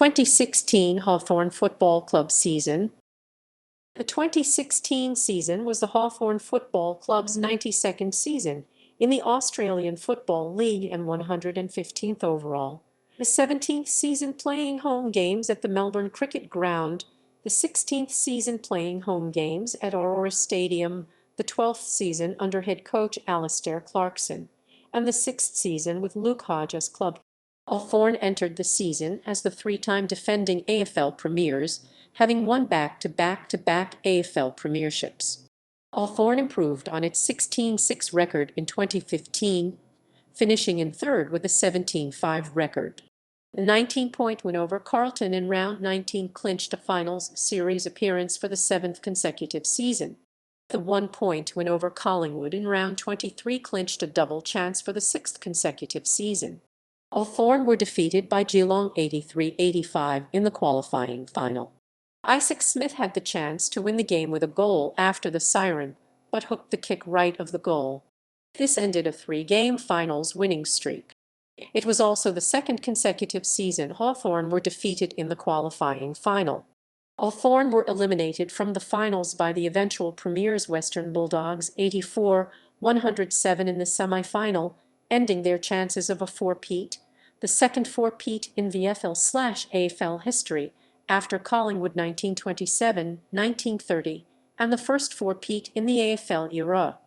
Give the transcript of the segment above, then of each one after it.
2016 Hawthorn Football Club season. The 2016 season was the Hawthorn Football Club's 92nd season in the Australian Football League and 115th overall. The 17th season playing home games at the Melbourne Cricket Ground, the 16th season playing home games at Aurora Stadium, the 12th season under head coach Alastair Clarkson, and the 6th season with Luke Hodge as club. Hawthorn entered the season as the three-time defending AFL premiers, having won back-to-back AFL premierships. Hawthorn improved on its 16-6 record in 2015, finishing in third with a 17-5 record. The 19-point win over Carlton in round 19 clinched a finals series appearance for the 7th consecutive season. The 1-point win over Collingwood in round 23 clinched a double chance for the 6th consecutive season. Hawthorn were defeated by Geelong 83-85 in the qualifying final. Isaac Smith had the chance to win the game with a goal after the siren, but hooked the kick right of the goal. This ended a 3-game finals winning streak. It was also the 2nd consecutive season Hawthorn were defeated in the qualifying final. Hawthorn were eliminated from the finals by the eventual premiers Western Bulldogs 84-107 in the semi-final, ending their chances of a four-peat, the second four-peat in VFL/AFL history after Collingwood 1927-1930, and the first four-peat in the AFL era.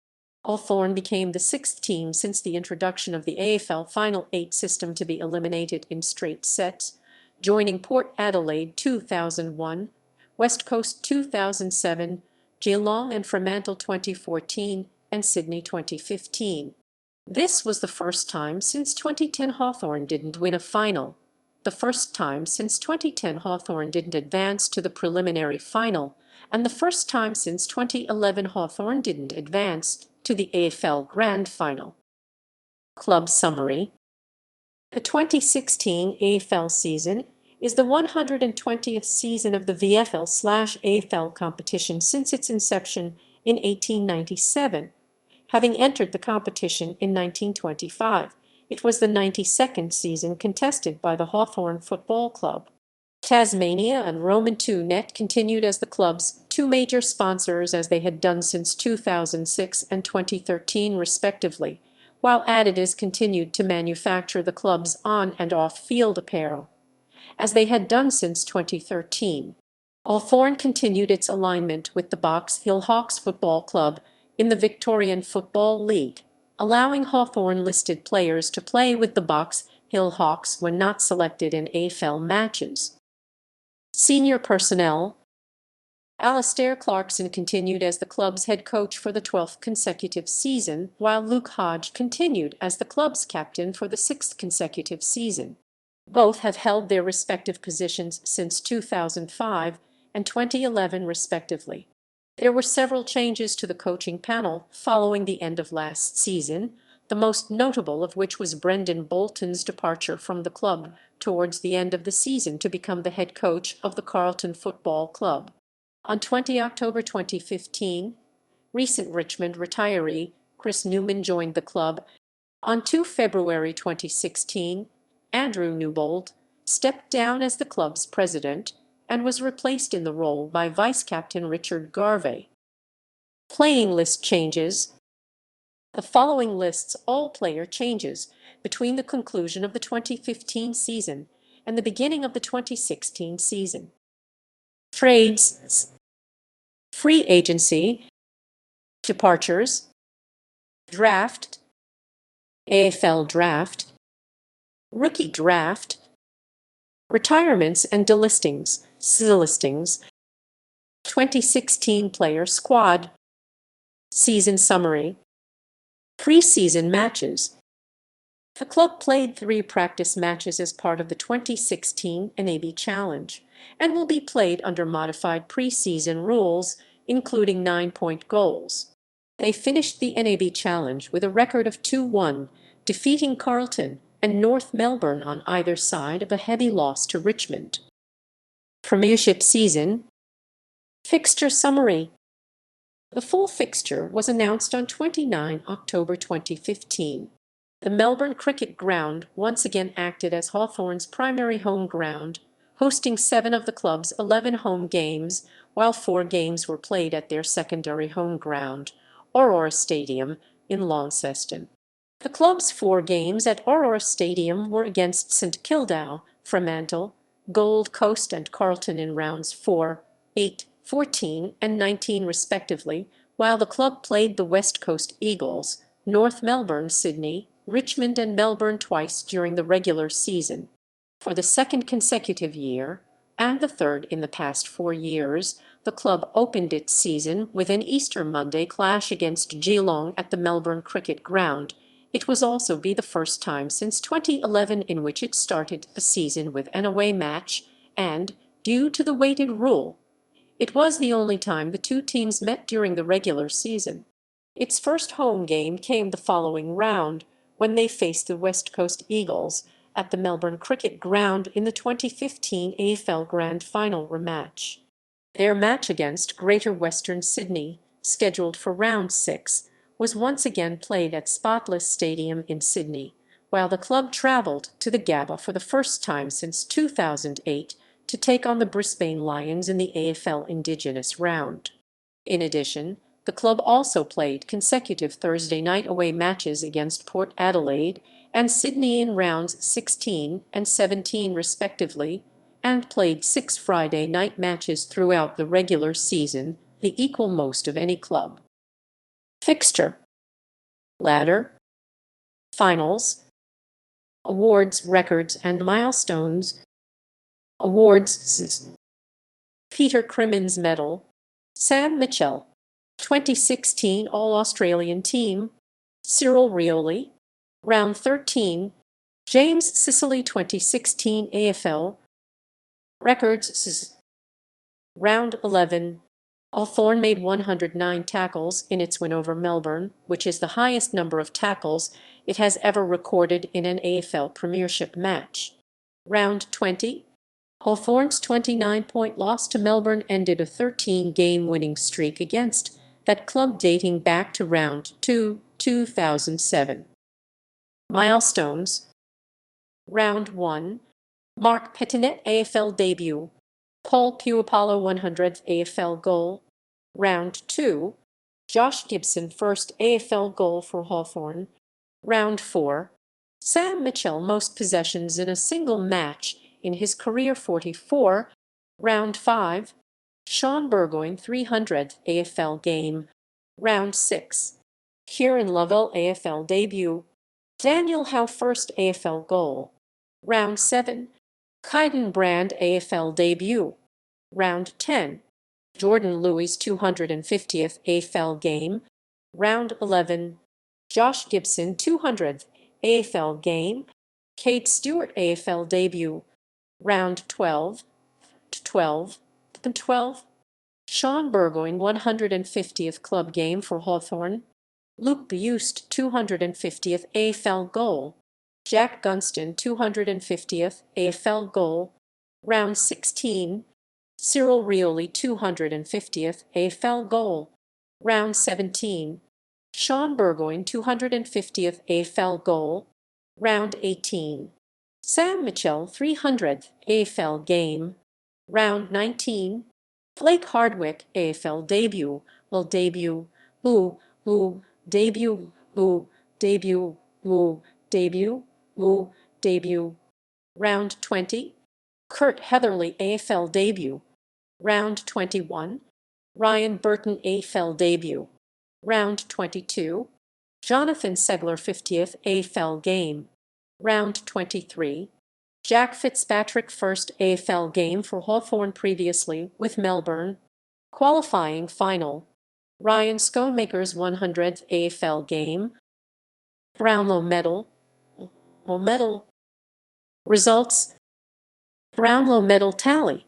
Hawthorn became the 6th team since the introduction of the AFL Final 8 system to be eliminated in straight sets, joining Port Adelaide 2001, West Coast 2007, Geelong and Fremantle 2014, and Sydney 2015. This was the first time since 2010 Hawthorn didn't win a final, the first time since 2010 Hawthorn didn't advance to the preliminary final, and the first time since 2011 Hawthorn didn't advance to the AFL Grand Final. Club summary. The 2016 AFL season is the 120th season of the VFL/AFL competition since its inception in 1897. Having entered the competition in 1925, it was the 92nd season contested by the Hawthorn Football Club. Tasmania and Roman 2net continued as the club's two major sponsors as they had done since 2006 and 2013 respectively, while Adidas continued to manufacture the club's on- and off-field apparel, as they had done since 2013. Hawthorn continued its alignment with the Box Hill Hawks Football Club in the Victorian Football League, allowing Hawthorn-listed players to play with the Box Hill Hawks when not selected in AFL matches. Senior personnel. Alastair Clarkson continued as the club's head coach for the 12th consecutive season, while Luke Hodge continued as the club's captain for the 6th consecutive season. Both have held their respective positions since 2005 and 2011 respectively. There were several changes to the coaching panel following the end of last season, the most notable of which was Brendan Bolton's departure from the club towards the end of the season to become the head coach of the Carlton Football Club. On 20 October 2015, recent Richmond retiree Chris Newman joined the club. On 2 February 2016, Andrew Newbold stepped down as the club's president and was replaced in the role by vice-captain Richard Garvey. Playing list changes. The following lists all player changes between the conclusion of the 2015 season and the beginning of the 2016 season. Trades. Free agency. Departures. Draft. AFL draft. Rookie draft. Retirements and delistings. 2016 player squad. Season summary. Pre-season matches. The club played 3 practice matches as part of the 2016 NAB Challenge and will be played under modified pre-season rules, including 9-point goals. They finished the NAB Challenge with a record of 2-1, defeating Carlton and North Melbourne on either side of a heavy loss to Richmond. Premiership season. Fixture summary. The full fixture was announced on 29 October 2015. The Melbourne Cricket Ground once again acted as Hawthorn's primary home ground, hosting 7 of the club's 11 home games, while 4 games were played at their secondary home ground, Aurora Stadium, in Launceston. The club's 4 games at Aurora Stadium were against St Kilda, Fremantle, Gold Coast and Carlton in rounds 4, 8, 14 and 19 respectively, while the club played the West Coast Eagles, North Melbourne, Sydney, Richmond and Melbourne twice during the regular season. For the second consecutive year, and the third in the past 4 years, the club opened its season with an Easter Monday clash against Geelong at the Melbourne Cricket Ground. It was also the first time since 2011 in which it started a season with an away match, and, due to the weighted rule, it was the only time the two teams met during the regular season. Its first home game came the following round, when they faced the West Coast Eagles at the Melbourne Cricket Ground in the 2015 AFL Grand Final rematch. Their match against Greater Western Sydney, scheduled for round 6, was once again played at Spotless Stadium in Sydney, while the club travelled to the Gabba for the first time since 2008 to take on the Brisbane Lions in the AFL Indigenous round. In addition, the club also played consecutive Thursday night away matches against Port Adelaide and Sydney in rounds 16 and 17 respectively, and played 6 Friday night matches throughout the regular season, the equal most of any club. Fixture, ladder, finals, awards, records and milestones. Awards: Peter Crimmins Medal, Sam Mitchell, 2016 All-Australian Team, Cyril Rioli, Round 13, James Sicily 2016 AFL, Records, Round 11, Hawthorn made 109 tackles in its win over Melbourne, which is the highest number of tackles it has ever recorded in an AFL Premiership match. Round 20, Hawthorn's 29-point loss to Melbourne ended a 13-game winning streak against that club dating back to Round 2, 2007. Milestones: Round 1, Mark Petinet AFL debut, Paul Puopolo 100th AFL goal. Round 2, Josh Gibson first AFL goal for Hawthorn. Round 4, Sam Mitchell most possessions in a single match in his career 44. Round 5, Sean Burgoyne 300th AFL game. Round 6, Kieran Lovell AFL debut, Daniel Howe first AFL goal. Round 7, Kaiden Brand AFL debut. Round 10, Jordan Lewis 250th AFL game. Round 11, Josh Gibson 200th AFL game, Kate Stewart AFL debut. Round 12, Sean Burgoyne 150th club game for Hawthorn, Luke Buist 250th AFL goal, Jack Gunston 250th AFL goal. Round 16, Cyril Rioli 250th AFL goal. Round 17, Sean Burgoyne 250th AFL goal. Round 18, Sam Mitchell 300th AFL game. Round 19, Blake Hardwick AFL debut, debut, debut, debut, debut. Round 20, Kurt Heatherly AFL debut. Round 21, Ryan Burton AFL debut. Round 22, Jonathan Segler 50th AFL game. Round 23, Jack Fitzpatrick first AFL game for Hawthorn previously with Melbourne. Qualifying final, Ryan Schoenmaker's 100th AFL game. Brownlow medal. Results: Brownlow medal tally.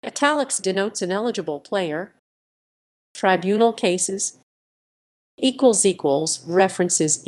Italics denotes an eligible player. Tribunal cases. References.